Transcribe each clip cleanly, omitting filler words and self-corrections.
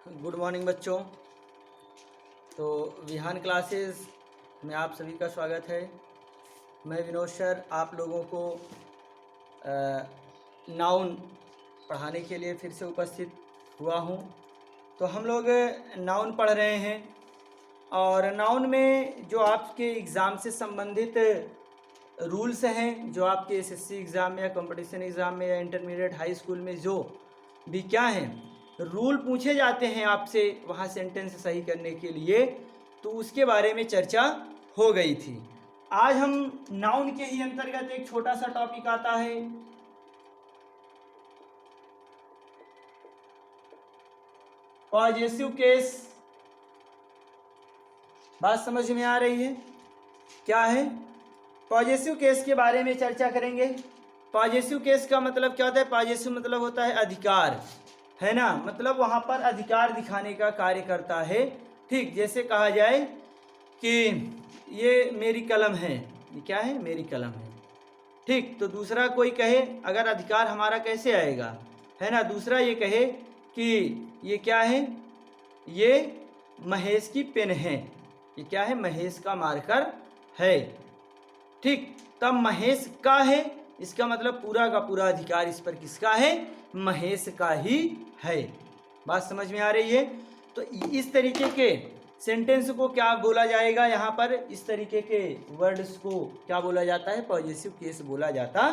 Good morning बच्चों। तो Vihaan classes में आप सभी का स्वागत है। मैं विनोद सर आप लोगों को नाउन पढ़ाने के लिए फिर से उपस्थित हुआ हूँ। तो हम लोग नाउन पढ़ रहे हैं और नाउन में जो आपके एग्ज़ाम से संबंधित रूल्स हैं, जो आपके एसएससी एग्ज़ाम में या कंपटीशन एग्ज़ाम में या इंटरमीडिएट हाई स्कूल में जो भी क्या हैं रूल पूछे जाते हैं आपसे वहाँ सेंटेंस सही करने के लिए, तो उसके बारे में चर्चा हो गई थी। आज हम नाउन के ही अंतर्गत एक छोटा सा टॉपिक आता है, पॉजेसिव केस। बात समझ में आ रही है? क्या है पॉजेसिव केस के बारे में चर्चा करेंगे। पॉजेसिव केस का मतलब क्या होता है? पॉजेसिव मतलब होता है अधिकार, है ना। मतलब वहाँ पर अधिकार दिखाने का कार्य करता है। ठीक, जैसे कहा जाए कि ये मेरी कलम है, ये क्या है? मेरी कलम है। ठीक, तो दूसरा कोई कहे, अगर अधिकार हमारा कैसे आएगा, है ना। दूसरा ये कहे कि ये क्या है? ये महेश की पेन है। ये क्या है? महेश का मार्कर है। ठीक, तब महेश का है, इसका मतलब पूरा का पूरा अधिकार इस पर किसका है? महेश का ही है। बात समझ में आ रही है? तो इस तरीके के सेंटेंस को क्या बोला जाएगा? यहाँ पर इस तरीके के वर्ड्स को क्या बोला जाता है? पॉजेसिव केस बोला जाता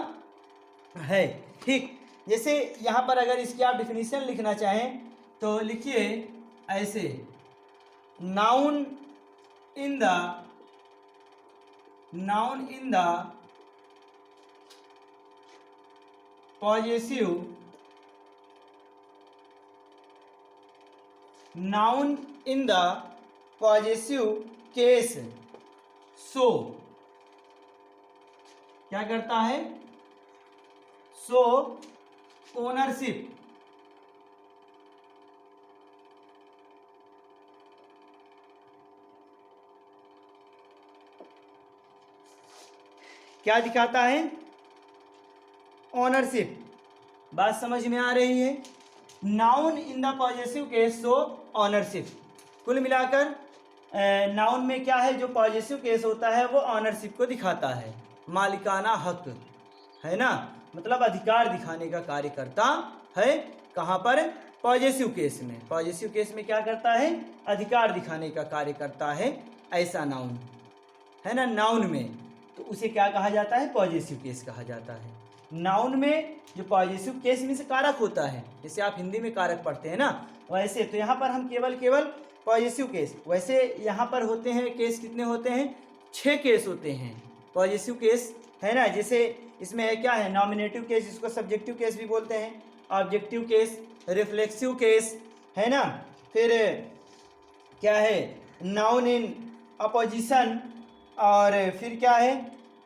है। ठीक, जैसे यहाँ पर अगर इसकी आप डिफिनीशन लिखना चाहें तो लिखिए ऐसे, noun in the possessive noun in the possessive case so क्या करता है? सो ओनरशिप क्या दिखाता है? ओनरशिप। बात समझ में आ रही है? Noun in the possessive case so ownership. कुल मिलाकर नाउन में क्या है? जो पॉजेसिव केस होता है वो ऑनरशिप को दिखाता है, मालिकाना हक, है ना। मतलब अधिकार दिखाने का कार्य करता है। कहाँ पर? पॉजेसिव केस में। पॉजेसिव केस में क्या करता है? अधिकार दिखाने का कार्य करता है ऐसा नाउन, है ना। नाउन में तो उसे क्या कहा जाता है? पॉजेसिव केस कहा जाता है। नाउन में जो पॉजेसिव केस में से कारक होता है, जैसे आप हिंदी में कारक पढ़ते हैं ना, वैसे तो यहाँ पर हम केवल पॉजेसिव केस, वैसे यहाँ पर होते हैं केस कितने होते हैं? 6 केस होते हैं पॉजेसिव केस, है ना। जैसे इसमें है क्या है? नॉमिनेटिव केस, जिसको सब्जेक्टिव केस भी बोलते हैं, ऑब्जेक्टिव केस, रिफ्लेक्सिव केस, है ना। फिर क्या है? नाउन इन अपोजिशन, और फिर क्या है?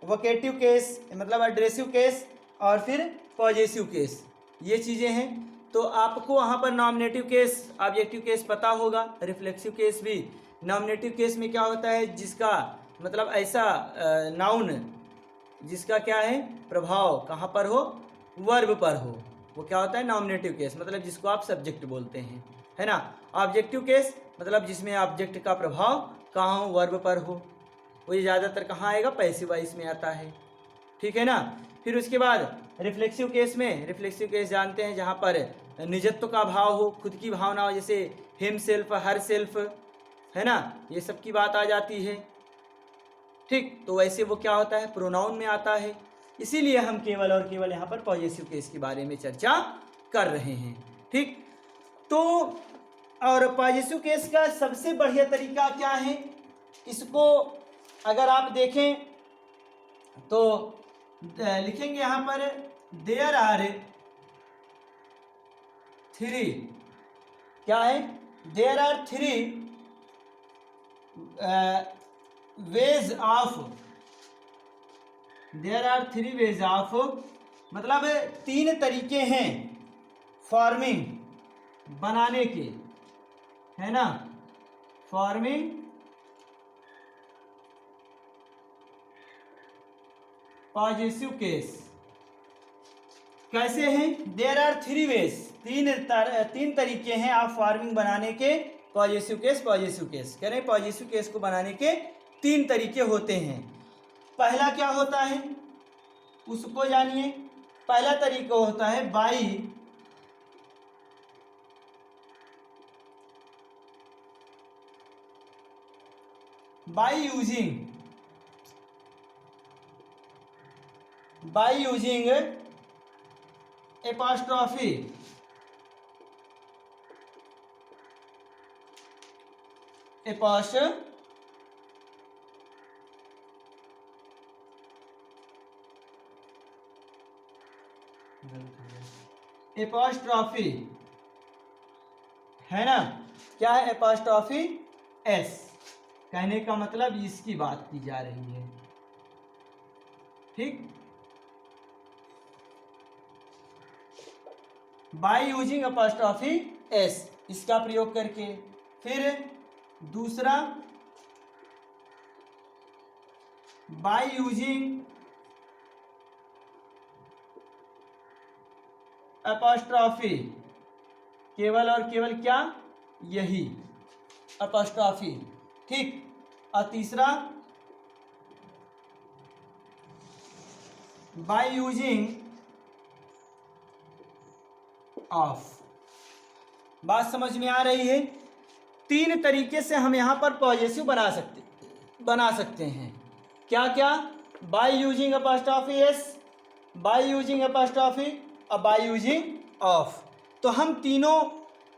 वोकेटिव केस मतलब एड्रेसिव केस, और फिर पॉजेसिव केस। ये चीज़ें हैं। तो आपको वहाँ पर नॉमिनेटिव केस, ऑब्जेक्टिव केस पता होगा, रिफ्लेक्सिव केस भी। नॉमिनेटिव केस में क्या होता है? जिसका मतलब ऐसा नाउन जिसका क्या है? प्रभाव कहाँ पर हो? वर्ब पर हो, वो क्या होता है? Nominative case. मतलब जिसको आप सब्जेक्ट बोलते हैं, है ना। ऑब्जेक्टिव केस मतलब जिसमें ऑब्जेक्ट का प्रभाव कहाँ हो? वर्ब पर हो। वो ये ज़्यादातर कहाँ आएगा? पैसिव वॉइस में आता है। ठीक है ना। फिर उसके बाद रिफ्लेक्सिव केस में, रिफ्लेक्सिव केस जानते हैं जहाँ पर निजत्व का भाव हो, खुद की भावना हो, जैसे हिम सेल्फ, हर सेल्फ, है ना, ये सब की बात आ जाती है। ठीक, तो वैसे वो क्या होता है? प्रोनाउन में आता है। इसीलिए हम केवल और केवल यहाँ पर पॉजेसिव केस के बारे में चर्चा कर रहे हैं। ठीक, तो और पॉजेसिव केस का सबसे बढ़िया तरीका क्या है? इसको अगर आप देखें तो लिखेंगे यहाँ पर, देयर आर 3, क्या है? There are 3 ways of, there are 3 ways of, मतलब 3 तरीके हैं फॉर्मिंग, बनाने के, है ना, फॉर्मिंग पॉजेसिव केस। कैसे हैं? देयर आर थ्री वेज, तीन तरीके हैं आप फार्मिंग बनाने के। पॉजिटिव केस कह रहे हैं पॉजिटिव केस को बनाने के तीन तरीके होते हैं। पहला क्या होता है उसको जानिए। पहला तरीका होता है बाई यूजिंग एपॉस्ट्रॉफी एपॉस्ट्रॉफी है ना। क्या है एपॉस्ट्रॉफी एस, कहने का मतलब इसकी बात की जा रही है। ठीक, बाय यूजिंग एपॉस्ट्रॉफी एस, इसका प्रयोग करके। फिर दूसरा बाय यूजिंग एपॉस्ट्रॉफी, केवल और केवल क्या, यही एपॉस्ट्रॉफी। ठीक, और तीसरा बाय यूजिंग ऑफ। बात समझ में आ रही है? तीन तरीके से हम यहां पर पॉजिटिव बना सकते हैं। क्या क्या? By using apostrophe S, by using apostrophe और बाय यूजिंग ऑफ। तो हम तीनों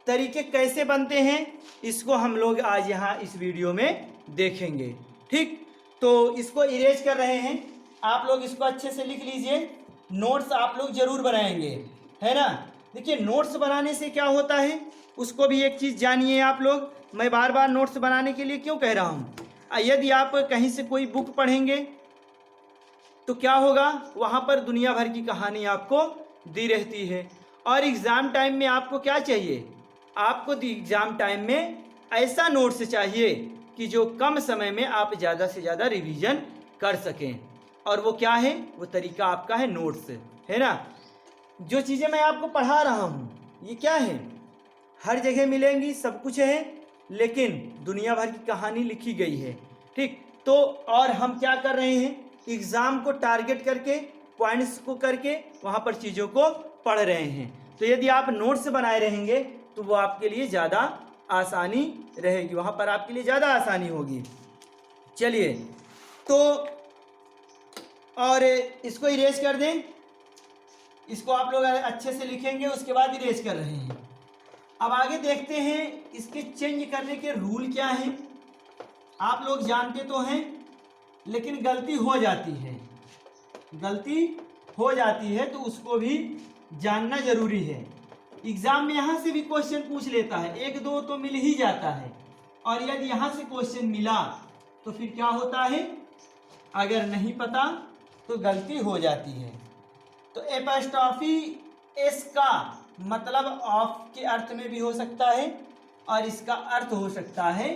तरीके कैसे बनते हैं इसको हम लोग आज यहाँ इस वीडियो में देखेंगे। ठीक, तो इसको इरेज कर रहे हैं आप लोग, इसको अच्छे से लिख लीजिए। नोट्स आप लोग जरूर बनाएंगे, है ना। देखिए नोट्स बनाने से क्या होता है उसको भी एक चीज़ जानिए आप लोग। मैं बार बार नोट्स बनाने के लिए क्यों कह रहा हूँ, यदि आप कहीं से कोई बुक पढ़ेंगे तो क्या होगा, वहाँ पर दुनिया भर की कहानी आपको दी रहती है। और एग्ज़ाम टाइम में आपको क्या चाहिए, आपको एग्ज़ाम टाइम में ऐसा नोट्स चाहिए कि जो कम समय में आप ज़्यादा से ज़्यादा रिवीजन कर सकें। और वो क्या है, वो तरीका आपका है नोट्स, है ना। जो चीज़ें मैं आपको पढ़ा रहा हूँ ये क्या है, हर जगह मिलेंगी, सब कुछ है, लेकिन दुनिया भर की कहानी लिखी गई है। ठीक, तो और हम क्या कर रहे हैं, एग्ज़ाम को टारगेट करके, पॉइंट्स को करके वहाँ पर चीज़ों को पढ़ रहे हैं। तो यदि आप नोट्स बनाए रहेंगे तो वो आपके लिए ज़्यादा आसानी रहेगी, वहाँ पर आपके लिए ज़्यादा आसानी होगी। चलिए, तो और इसको इरेज कर दें, इसको आप लोग अच्छे से लिखेंगे, उसके बाद इरेज कर रहे हैं। अब आगे देखते हैं इसके चेंज करने के रूल क्या हैं। आप लोग जानते तो हैं लेकिन गलती हो जाती है, तो उसको भी जानना जरूरी है। एग्जाम में यहाँ से भी क्वेश्चन पूछ लेता है, एक दो तो मिल ही जाता है, और यदि यहाँ से क्वेश्चन मिला तो फिर क्या होता है, अगर नहीं पता तो गलती हो जाती है। तो एपॉस्ट्रॉफी एस का मतलब ऑफ के अर्थ में भी हो सकता है, और इसका अर्थ हो सकता है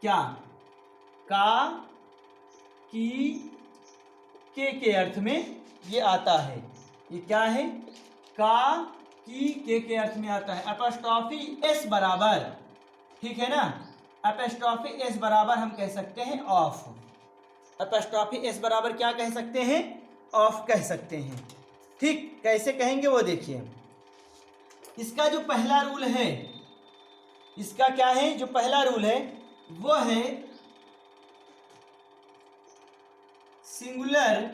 क्या, का, की, के अर्थ में ये आता है। ये क्या है, का, की, के अर्थ में आता है। एपॉस्ट्रॉफी एस बराबर, ठीक है ना, एपॉस्ट्रॉफी एस बराबर हम कह सकते हैं ऑफ। एपॉस्ट्रॉफी एस बराबर क्या कह सकते हैं, ऑफ कह सकते हैं। ठीक, कैसे कहेंगे वो देखिए। इसका जो पहला रूल है, इसका क्या है, जो पहला रूल है वो है सिंगुलर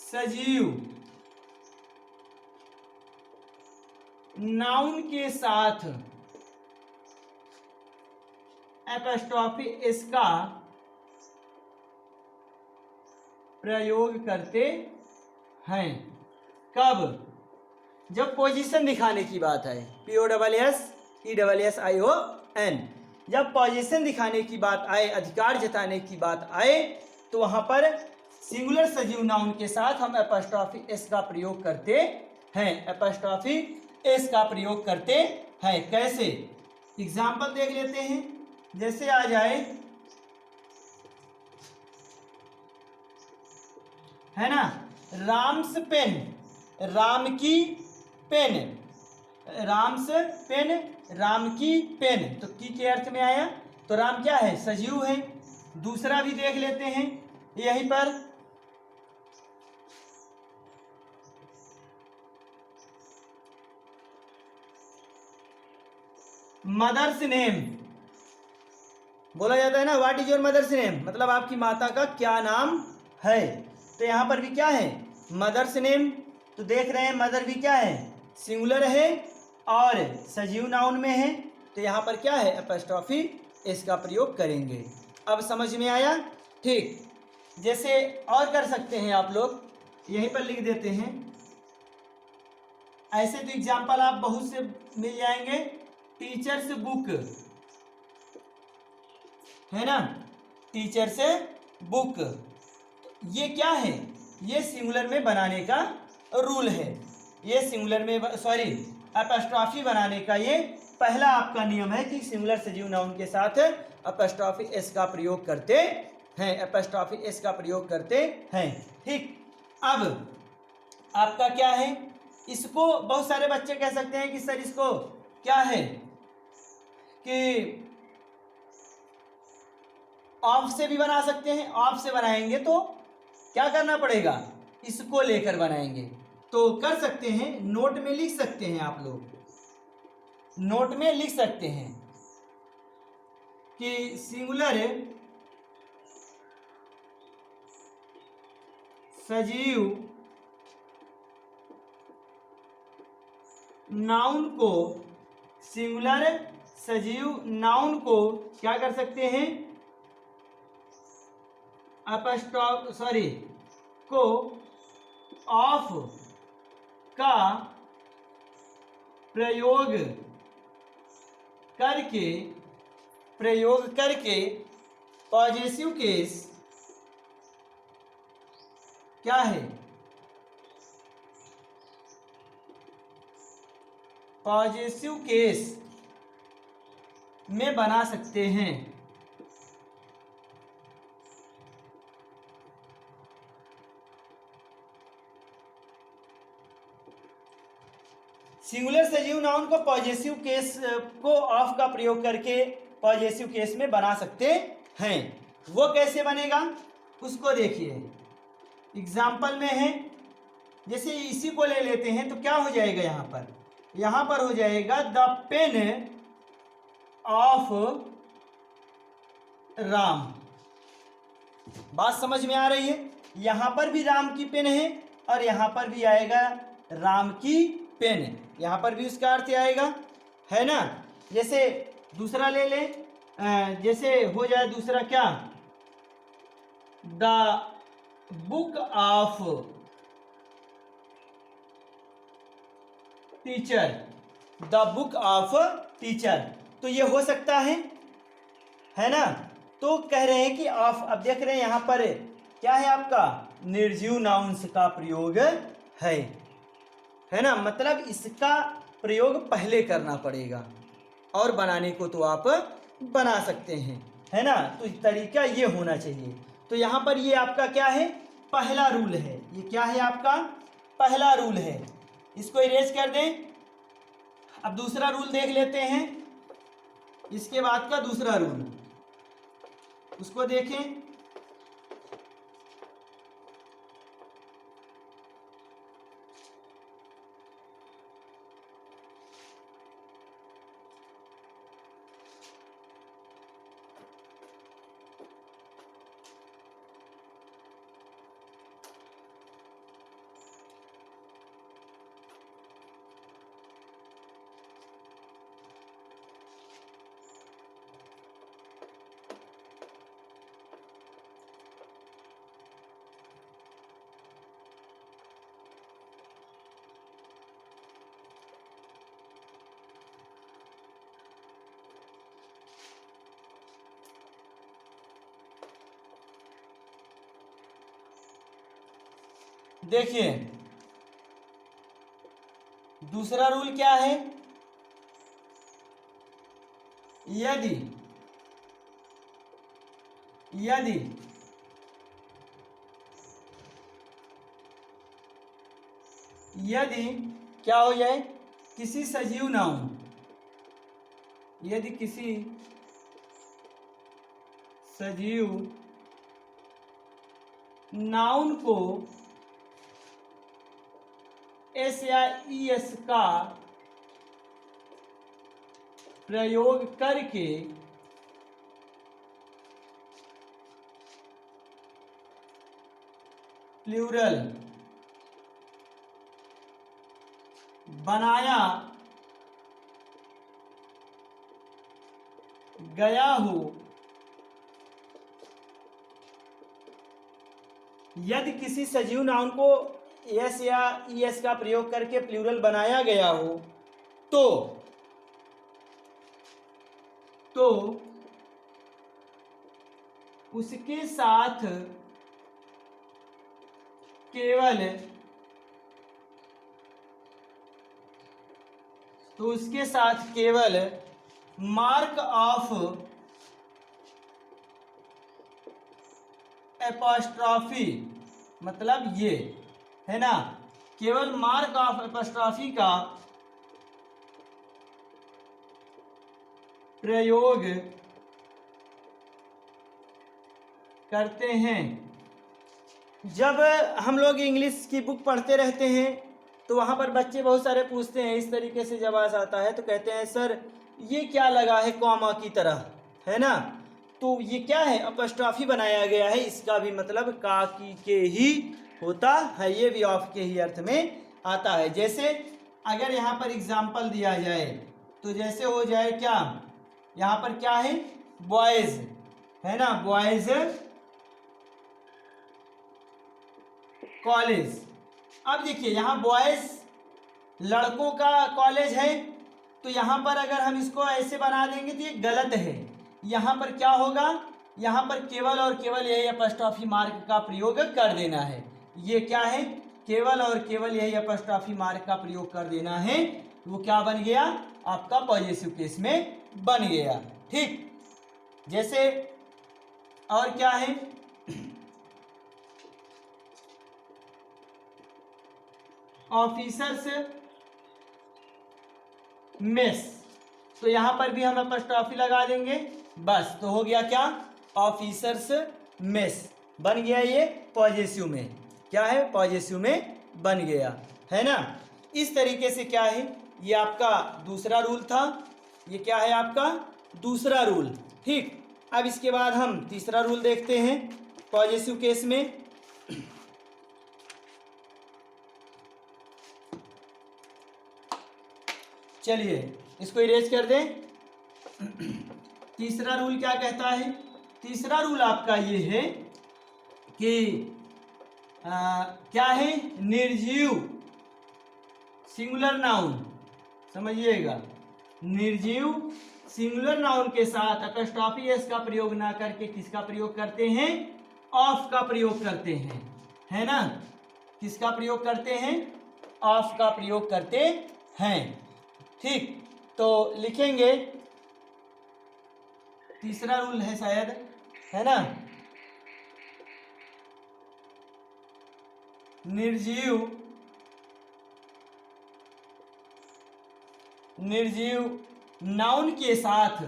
सजीव नाउन के साथ एपॉस्ट्रॉफी एस का प्रयोग करते हैं। कब, जब पोजीशन दिखाने की बात है, POSSESSION, जब पोजीशन दिखाने की बात आए, अधिकार जताने की बात आए, तो वहां पर सिंगुलर सजीव नाउन के साथ हम एपॉस्ट्रॉफी एस का प्रयोग करते हैं। एपॉस्ट्रॉफी एस का प्रयोग करते हैं। कैसे, एग्जाम्पल देख लेते हैं। जैसे आ जाए है ना। राम्स पेन, राम की पेन, राम्स पेन, राम की पेन, तो की के अर्थ में आया। तो राम क्या है, सजीव है। दूसरा भी देख लेते हैं यहीं पर, मदर्स नेम, बोला जाता है ना what is your mother's name, मतलब आपकी माता का क्या नाम है। तो यहाँ पर भी क्या है, मदर्स नेम। तो देख रहे हैं मदर भी क्या है, सिंगुलर है और सजीव नाउन में है। तो यहाँ पर क्या है, एपोस्ट्रोफी इसका प्रयोग करेंगे। अब समझ में आया, ठीक। जैसे और कर सकते हैं आप लोग, यहीं पर लिख देते हैं। ऐसे तो एग्जाम्पल आप बहुत से मिल जाएंगे। टीचर्स बुक, है ना, टीचर से बुक, ये क्या है, ये सिंगुलर में बनाने का रूल है। ये सिंगुलर में सॉरी एपोस्ट्रोफी बनाने का ये पहला आपका नियम है कि सिंगुलर सजीव नाउन के साथ एपोस्ट्रोफी एस का प्रयोग करते हैं, एपोस्ट्रोफी एस का प्रयोग करते हैं, ठीक। अब आपका क्या है, इसको बहुत सारे बच्चे कह सकते हैं कि सर इसको क्या है कि ऑफ से भी बना सकते हैं। ऑफ से बनाएंगे तो क्या करना पड़ेगा, इसको लेकर बनाएंगे। तो कर सकते हैं, नोट में लिख सकते हैं, आप लोग नोट में लिख सकते हैं कि सिंगुलर सजीव नाउन को, सिंगुलर सजीव नाउन को क्या कर सकते हैं, एपोस्ट्रोफ सॉरी को ऑफ का प्रयोग करके पॉजेसिव केस क्या है, पॉजेसिव केस में बना सकते हैं। सिंगुलर सजीव नाउन को पॉजेसिव केस को ऑफ का प्रयोग करके पॉजेसिव केस में बना सकते हैं। वो कैसे बनेगा उसको देखिए, एग्जाम्पल में है। जैसे इसी को ले लेते हैं तो क्या हो जाएगा, यहाँ पर हो जाएगा द पेन ऑफ राम। बात समझ में आ रही है, यहाँ पर भी राम की पेन है और यहाँ पर भी आएगा राम की पेन, यहाँ पर भी उसका अर्थ आएगा, है ना। जैसे दूसरा ले ले, जैसे हो जाए दूसरा क्या, the book of teacher, the book of teacher, तो ये हो सकता है ना। तो कह रहे हैं कि ऑफ, अब देख रहे हैं यहाँ पर क्या है आपका, निर्जीव नाउन्स का प्रयोग है ना, मतलब इसका प्रयोग पहले करना पड़ेगा और बनाने को तो आप बना सकते हैं, है ना। तो तरीका ये होना चाहिए। तो यहाँ पर ये आपका क्या है, पहला रूल है। ये क्या है आपका, पहला रूल है। इसको इरेज कर दें। अब दूसरा रूल देख लेते हैं, इसके बाद का दूसरा रूल, उसको देखें। देखिए दूसरा रूल क्या है, यदि यदि क्या हो जाए, किसी सजीव नाउन, यदि किसी सजीव नाउन को एस या ई एस का प्रयोग करके प्लूरल बनाया गया हो, यदि किसी सजीव नाउन को एस या ई एस का प्रयोग करके प्लूरल बनाया गया हो तो उसके साथ केवल मार्क ऑफ एपॉस्ट्रॉफी, मतलब ये है ना, केवल मार्क ऑफ एपॉस्ट्रॉफी का प्रयोग करते हैं। जब हम लोग इंग्लिश की बुक पढ़ते रहते हैं तो वहाँ पर बच्चे बहुत सारे पूछते हैं, इस तरीके से जब आता है तो कहते हैं सर ये क्या लगा है कॉमा की तरह, है ना, तो ये क्या है, अपस्ट्रॉफी बनाया गया है, इसका भी मतलब का की के ही होता है, ये भी ऑफ के ही अर्थ में आता है। जैसे अगर यहाँ पर एग्जाम्पल दिया जाए तो जैसे हो जाए क्या, यहाँ पर क्या है, बॉयज, है ना, बॉयज कॉलेज। अब देखिए यहाँ बॉयज लड़कों का कॉलेज है, तो यहाँ पर अगर हम इसको ऐसे बना देंगे तो ये गलत है। यहाँ पर क्या होगा, यहाँ पर केवल और केवल यही अपस्ट्रॉफी मार्क का प्रयोग कर देना है। ये क्या है, केवल और केवल यही अपस्ट्रॉफी मार्क का प्रयोग कर देना है, वो क्या बन गया, आपका पॉजिटिव केस में बन गया। ठीक, जैसे और क्या है, ऑफिसर्स मेस, तो यहां पर भी हम अपस्ट्रॉफी लगा देंगे, बस तो हो गया क्या, ऑफिसर्स मेस बन गया, ये पॉजिटिव में क्या है, पॉजिटिव में बन गया, है ना। इस तरीके से क्या है, ये आपका दूसरा रूल था, ये क्या है आपका दूसरा रूल। ठीक, अब इसके बाद हम तीसरा रूल देखते हैं पॉजिटिव केस में। चलिए इसको इरेज कर दें। तीसरा रूल क्या कहता है, तीसरा रूल आपका ये है कि क्या है, निर्जीव सिंगुलर नाउन, समझिएगा, निर्जीव सिंगुलर नाउन के साथ अपस्ट्रॉफी एस का प्रयोग ना करके किसका प्रयोग करते हैं, ऑफ का प्रयोग करते हैं, है ना, किसका प्रयोग करते हैं, ऑफ का प्रयोग करते हैं। ठीक, तो लिखेंगे तीसरा रूल है शायद, है ना, निर्जीव नाउन के साथ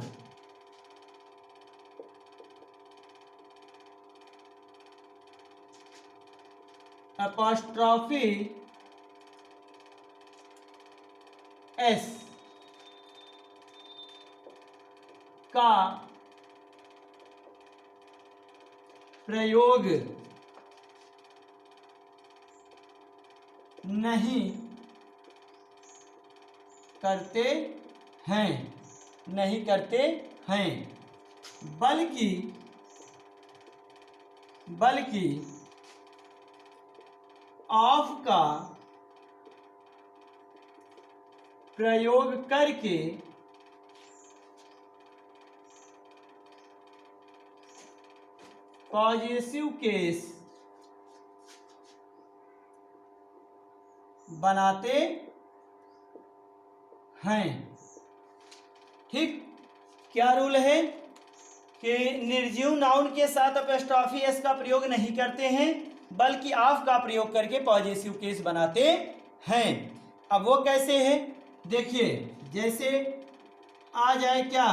अपॉस्ट्रॉफी एस का प्रयोग नहीं करते हैं, बल्कि ऑफ का प्रयोग करके पॉजिटिव केस बनाते हैं। ठीक, क्या रूल है कि निर्जीव नाउन के साथ अपस्ट्रॉफी एस का प्रयोग नहीं करते हैं, बल्कि ऑफ का प्रयोग करके पॉजिटिव केस बनाते हैं। अब वो कैसे है, देखिए, जैसे आ जाए क्या,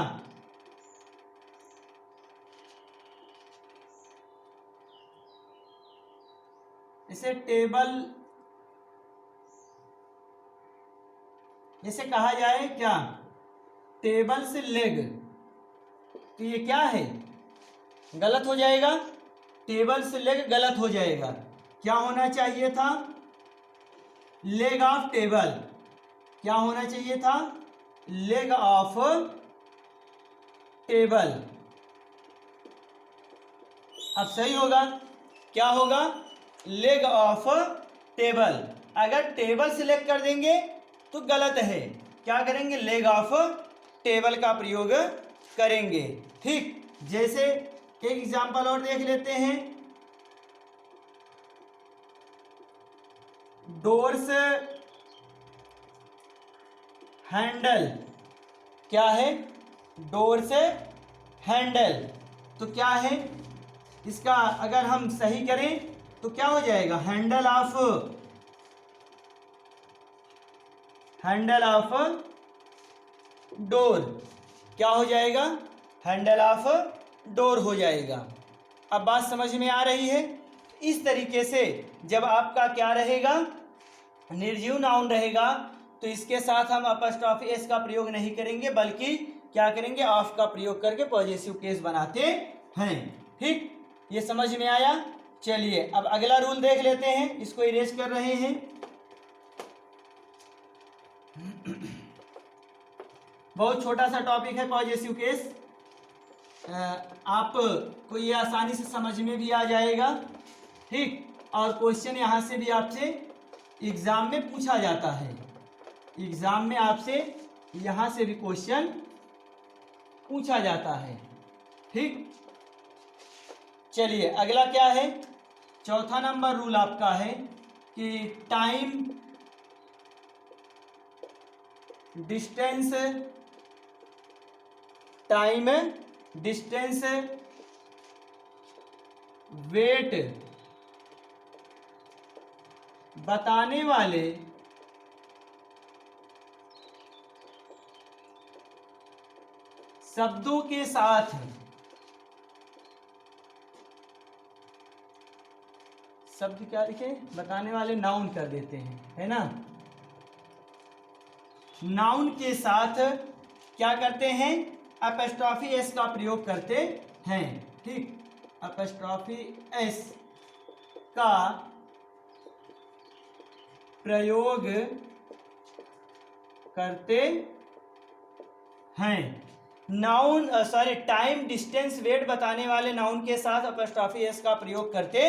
इसे टेबल, जैसे कहा जाए क्या, टेबल से लेग, तो ये क्या है, गलत हो जाएगा। टेबल से लेग गलत हो जाएगा। क्या होना चाहिए था, लेग ऑफ टेबल। क्या होना चाहिए था, लेग ऑफ टेबल। अब सही होगा, क्या होगा, लेग ऑफ टेबल। अगर टेबल सिलेक्ट कर देंगे तो गलत है, क्या करेंगे, लेग ऑफ टेबल का प्रयोग करेंगे। ठीक, जैसे एक एग्जांपल और देख लेते हैं, डोर्स हैंडल। क्या है, डोर्स हैंडल, तो क्या है इसका, अगर हम सही करें तो क्या हो जाएगा, हैंडल ऑफ डोर। क्या हो जाएगा, हैंडल ऑफ डोर हो जाएगा। अब बात समझ में आ रही है। इस तरीके से जब आपका क्या रहेगा, निर्जीव नाउन रहेगा, तो इसके साथ हम अपॉस्ट्रोफी एस का प्रयोग नहीं करेंगे, बल्कि क्या करेंगे, ऑफ का प्रयोग करके पॉजेसिव केस बनाते हैं। ठीक, ये समझ में आया। चलिए अब अगला रूल देख लेते हैं, इसको इरेज कर रहे हैं। बहुत छोटा सा टॉपिक है पॉजेसिव केस, आपको ये आसानी से समझ में भी आ जाएगा। ठीक, और क्वेश्चन यहाँ से भी आपसे एग्जाम में पूछा जाता है, एग्जाम में आपसे यहाँ से भी क्वेश्चन पूछा जाता है। ठीक, चलिए अगला क्या है, चौथा नंबर रूल आपका है कि टाइम डिस्टेंस वेट बताने वाले शब्दों के साथ शब्द क्या लिखे, बताने वाले नाउन कर देते हैं, है ना, नाउन के साथ क्या करते हैं, अपॉस्ट्रोफी एस का प्रयोग करते हैं। ठीक, अपॉस्ट्रोफी एस का प्रयोग करते हैं। नाउन टाइम डिस्टेंस वेट बताने वाले नाउन के साथ अपॉस्ट्रोफी एस का प्रयोग करते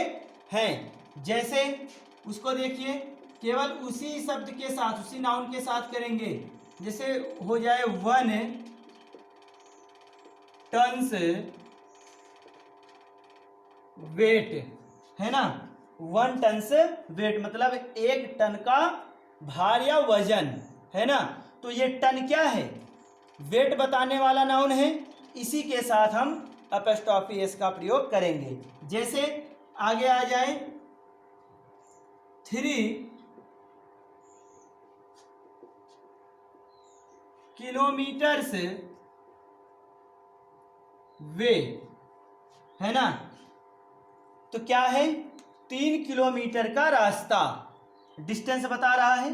हैं। जैसे उसको देखिए, केवल उसी शब्द के साथ, उसी नाउन के साथ करेंगे। जैसे हो जाए 1 टन्स वेट, है ना, 1 टन्स वेट मतलब 1 टन का भार या वजन, है ना। तो ये टन क्या है, वेट बताने वाला नाउन है, इसी के साथ हम अपॉस्ट्रोफी एस का प्रयोग करेंगे। जैसे आगे आ जाए 3 किलोमीटर्स वे, है ना, तो क्या है, 3 किलोमीटर का रास्ता, डिस्टेंस बता रहा है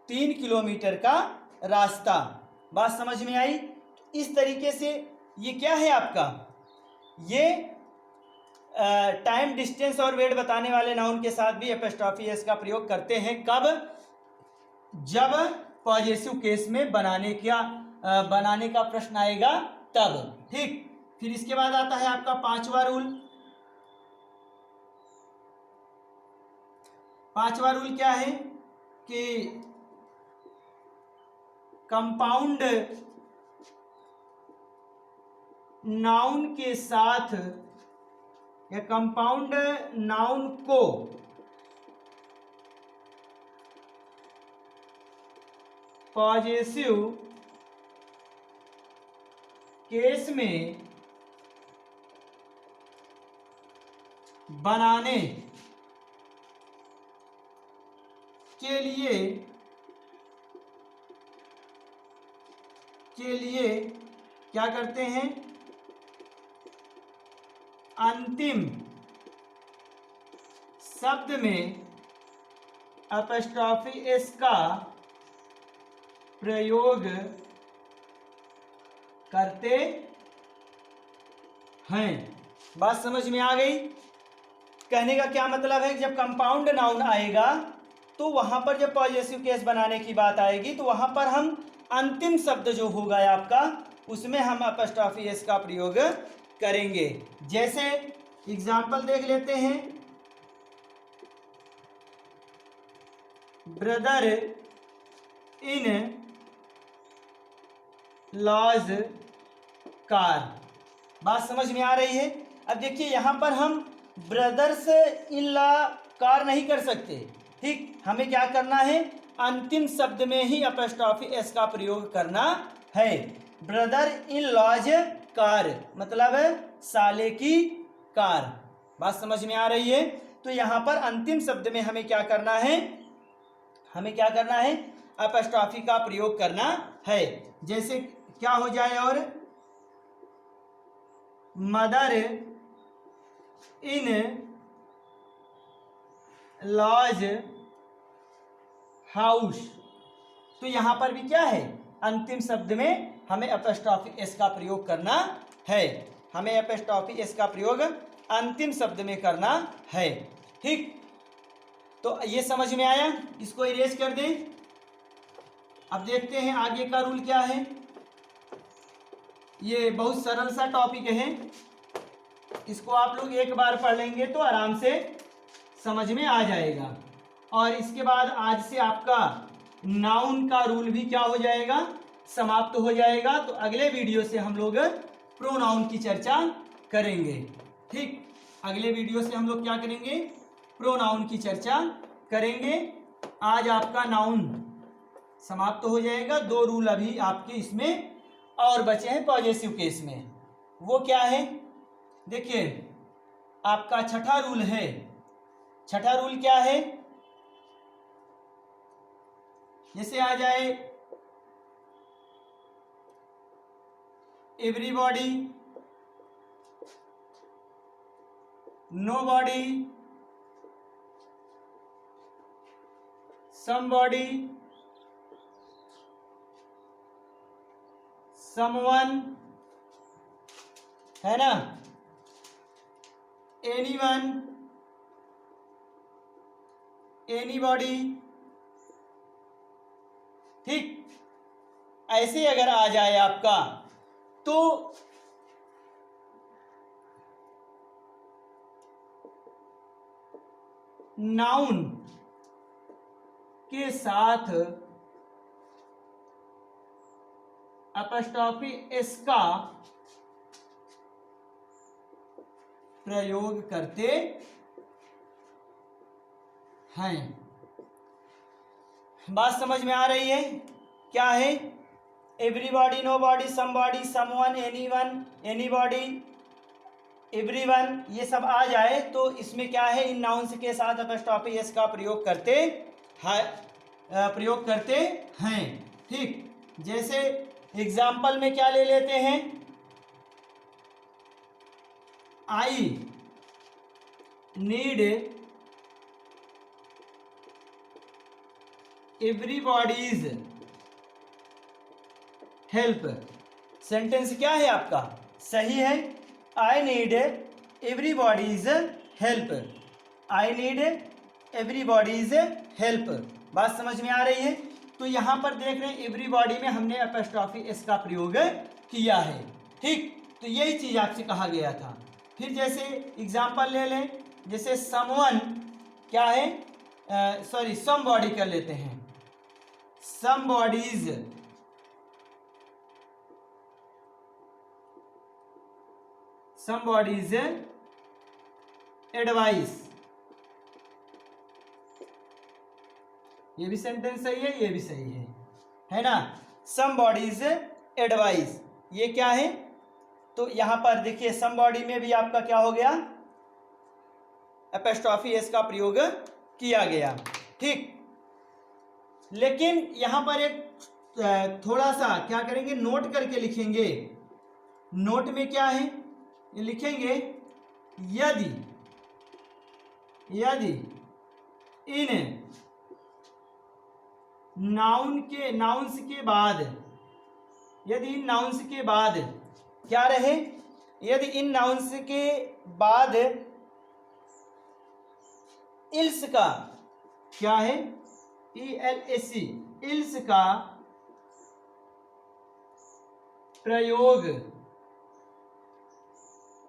3 किलोमीटर का रास्ता। बात समझ में आई। इस तरीके से ये क्या है आपका, ये टाइम डिस्टेंस और वेट बताने वाले नाउन के साथ भी अपॉस्ट्रोफी एस का प्रयोग करते हैं। कब, जब पॉजेसिव केस में बनाने का प्रश्न आएगा तब। ठीक, फिर इसके बाद आता है आपका पांचवा रूल। पांचवा रूल क्या है कि कंपाउंड नाउन के साथ या कंपाउंड नाउन को पॉजेसिव केस में बनाने के लिए क्या करते हैं, अंतिम शब्द में अपस्ट्रॉफी एस का प्रयोग करते हैं। बात समझ में आ गई? कहने का क्या मतलब है, जब कंपाउंड नाउन आएगा तो वहां पर जब पॉजेसिव केस बनाने की बात आएगी तो वहां पर हम अंतिम शब्द जो होगा आपका उसमें हम अपस्ट्रॉफी एस का प्रयोग करेंगे। जैसे एग्जाम्पल देख लेते हैं, ब्रदर इन लॉज कार। बात समझ में आ रही है? अब देखिए यहां पर हम ब्रदर्स इन लॉ कार नहीं कर सकते, ठीक, हमें क्या करना है, अंतिम शब्द में ही अपस्ट्रॉफी एस का प्रयोग करना है। ब्रदर इन लॉज कार मतलब साले की कार। बात समझ में आ रही है? तो यहां पर अंतिम शब्द में हमें क्या करना है, हमें क्या करना है, अपस्ट्रॉफी का प्रयोग करना है। जैसे क्या हो जाए, और मदर इन लॉज हाउस। तो यहां पर भी क्या है, अंतिम शब्द में हमें अपस्ट्रॉफी एस का प्रयोग करना है, हमें अपस्ट्रॉफी एस का प्रयोग अंतिम शब्द में करना है, ठीक। तो ये समझ में आया, इसको इरेज कर दें। अब देखते हैं आगे का रूल क्या है। ये बहुत सरल सा टॉपिक है, इसको आप लोग एक बार पढ़ लेंगे तो आराम से समझ में आ जाएगा। और इसके बाद आज से आपका नाउन का रूल भी क्या हो जाएगा, समाप्त हो जाएगा। तो अगले वीडियो से हम लोग प्रोनाउन की चर्चा करेंगे, ठीक। अगले वीडियो से हम लोग क्या करेंगे, प्रोनाउन की चर्चा करेंगे। आज आपका नाउन समाप्त हो जाएगा। दो रूल अभी आपके इसमें और बचे हैं पॉजेसिव केस में। वो क्या है, देखिए आपका छठा रूल है। छठा रूल क्या है, जैसे आ जाए एवरीबॉडी, नोबॉडी, समबॉडी, समवन, है ना, एनीवन, एनीबॉडी, ठीक। ऐसे अगर आ जाए आपका तो नाउन के साथ अपस्ट्रॉफी एस का प्रयोग करते हैं। बात समझ में आ रही है? क्या है, everybody, nobody, somebody, someone, anyone, anybody, everyone, ये सब आ जाए तो इसमें क्या है, इन नाउन्स के साथ अपस्ट्रॉफी एस का प्रयोग करते हैं, ठीक। जैसे एग्जाम्पल में क्या ले लेते हैं, I need everybody's help. Sentence क्या है आपका, सही है, I need everybody's help, I need everybody's help. बात समझ में आ रही है? तो यहां पर देख रहे हैं एवरीबॉडी में हमने अपस्ट्रॉफी एस का प्रयोग किया है, ठीक। तो यही चीज आपसे कहा गया था। फिर जैसे एग्जाम्पल ले लें, जैसे समवन क्या है, सॉरी समबॉडी कर लेते हैं, समबॉडीज, समबॉडीज एडवाइस। ये भी सेंटेंस सही है, ये भी सही है ना, समबॉडीज एडवाइस। ये क्या है, तो यहां पर देखिए समबॉडी में भी आपका क्या हो गया, अपस्ट्रॉफी एस का प्रयोग किया गया, ठीक। लेकिन यहाँ पर एक थोड़ा सा क्या करेंगे, नोट करके लिखेंगे। नोट में क्या है, ये लिखेंगे यदि इन नाउन्स के बाद, यदि इन नाउन्स के बाद क्या रहे, यदि इन नाउन्स के बाद इल्स का क्या है, ELSC इल्स का प्रयोग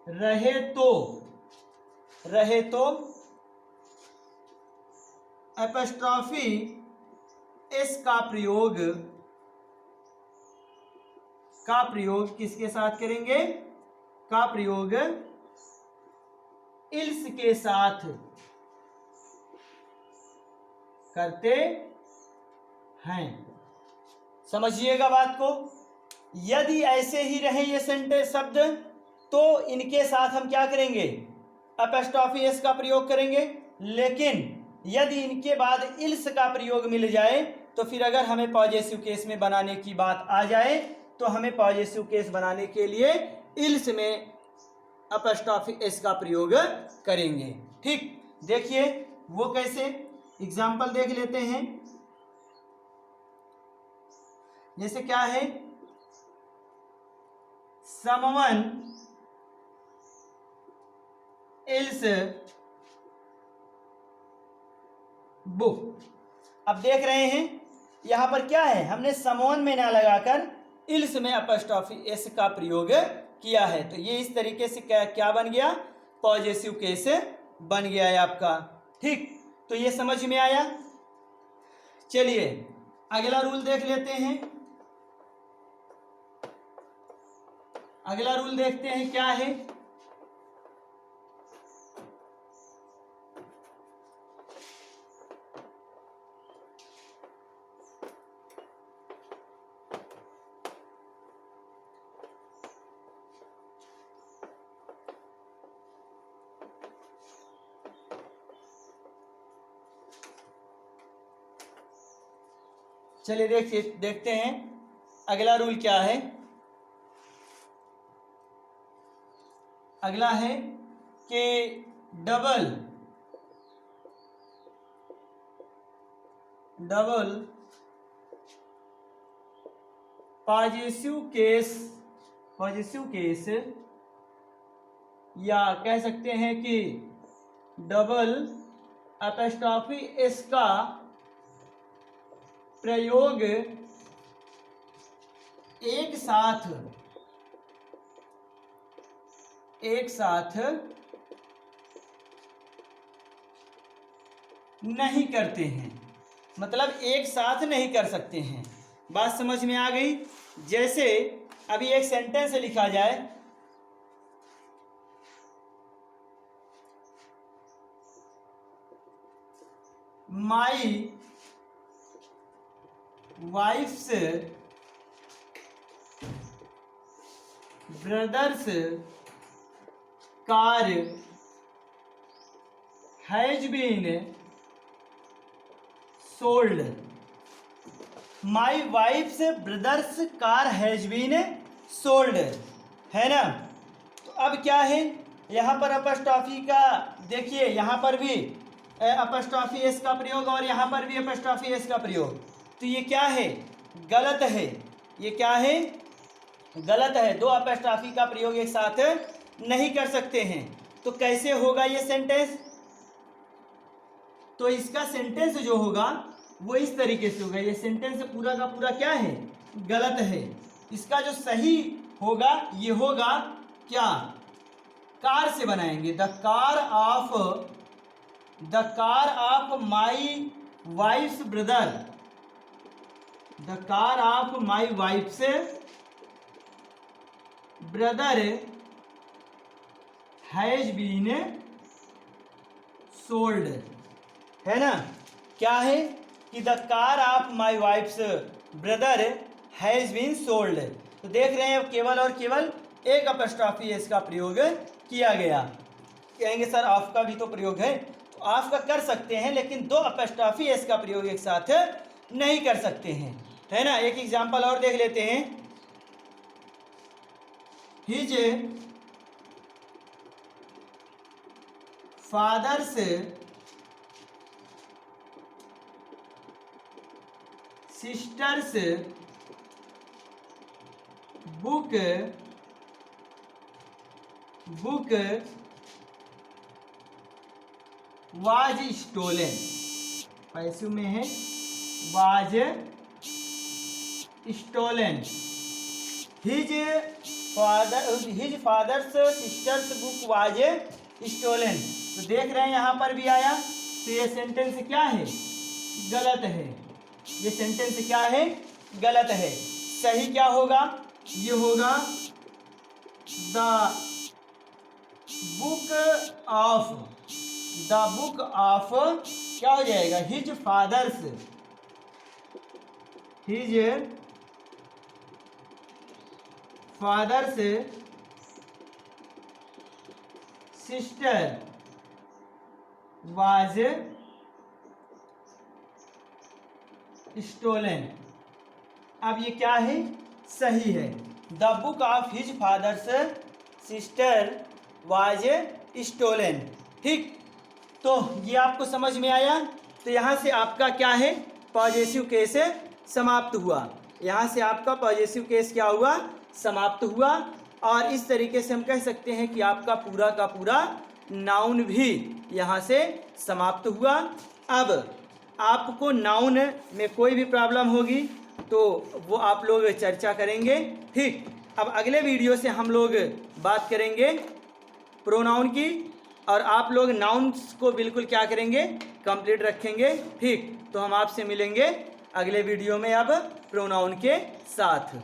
रहे तो एपस्ट्रॉफी एस का प्रयोग किसके साथ करेंगे, का प्रयोग इल्स के साथ करते हैं। समझिएगा बात को। यदि ऐसे ही रहे ये सेंटेंस शब्द तो इनके साथ हम क्या करेंगे, एपस्ट्रॉफी एस का प्रयोग करेंगे। लेकिन यदि इनके बाद इल्स का प्रयोग मिल जाए तो फिर अगर हमें पॉजेसिव केस में बनाने की बात आ जाए तो हमें पॉजेसिव केस बनाने के लिए इल्स में एपस्ट्रॉफी एस का प्रयोग करेंगे। ठीक, देखिए वो कैसे, एग्जाम्पल देख लेते हैं। जैसे क्या है, समवन एल्स बुक। अब देख रहे हैं यहां पर क्या है, हमने समवन में ना लगाकर इल्स में एपस्ट्रॉफी एस का प्रयोग किया है। तो ये इस तरीके से क्या बन गया, पॉजेसिव केस बन गया है आपका। ठीक, तो ये समझ में आया। चलिए अगला रूल देख लेते हैं। अगला रूल देखते हैं क्या है। चलिए देखते हैं अगला रूल क्या है। अगला है कि डबल पॉजेसिव केस या कह सकते हैं कि डबल एपस्ट्रॉफी एस का प्रयोग एक साथ नहीं करते हैं, मतलब एक साथ नहीं कर सकते हैं। बात समझ में आ गई। जैसे अभी एक सेंटेंस लिखा जाए, my wife's brother's car has been sold. My wife's brother's car has been sold, है ना। तो अब क्या है, यहाँ पर अपस्ट्रॉफी का देखिए, यहाँ पर भी अपस्ट्रॉफी एस का प्रयोग और यहाँ पर भी अपस्ट्रॉफी एस का प्रयोग। तो ये क्या है, गलत है। ये क्या है, गलत है। दो अपस्ट्रॉफी का प्रयोग एक साथ नहीं कर सकते हैं। तो कैसे होगा ये सेंटेंस, तो इसका सेंटेंस जो होगा वो इस तरीके से होगा। ये सेंटेंस पूरा का पूरा क्या है, गलत है। इसका जो सही होगा ये होगा क्या, कार से बनाएंगे। The car of my wife's brother, the car of my wife's brother has been sold, है ना। क्या है कि the car of my wife's brother has been sold. तो देख रहे हैं केवल और केवल एक अपस्ट्रॉफी एस का प्रयोग किया गया। कहेंगे सर ऑफ का भी तो प्रयोग है, तो ऑफ का कर सकते हैं लेकिन दो अपस्ट्रॉफी एस का प्रयोग एक साथ नहीं कर सकते हैं, है ना। एक एग्जाम्पल और देख लेते हैं। His father's sister's book was stolen, passive में है was stolen. His father's sister's book was stolen. तो देख रहे हैं यहाँ पर भी आया, तो ये सेंटेंस क्या है, गलत है। ये सेंटेंस क्या है, गलत है। सही क्या होगा, ये होगा द बुक ऑफ क्या हो जाएगा, his father's sister was stolen. अब ये क्या है, सही है। The book of his father's sister was stolen. ठीक, तो ये आपको समझ में आया। तो यहाँ से आपका क्या है, पॉजेसिव केस समाप्त हुआ। यहाँ से आपका पॉजेसिव केस क्या हुआ, समाप्त हुआ। और इस तरीके से हम कह सकते हैं कि आपका पूरा का पूरा नाउन भी यहाँ से समाप्त हुआ। अब आपको नाउन में कोई भी प्रॉब्लम होगी तो वो आप लोग चर्चा करेंगे। ठीक, अब अगले वीडियो से हम लोग बात करेंगे प्रोनाउन की, और आप लोग नाउन्स को बिल्कुल क्या करेंगे, कंप्लीट रखेंगे। ठीक, तो हम आपसे मिलेंगे अगले वीडियो में अब प्रोनाउन के साथ।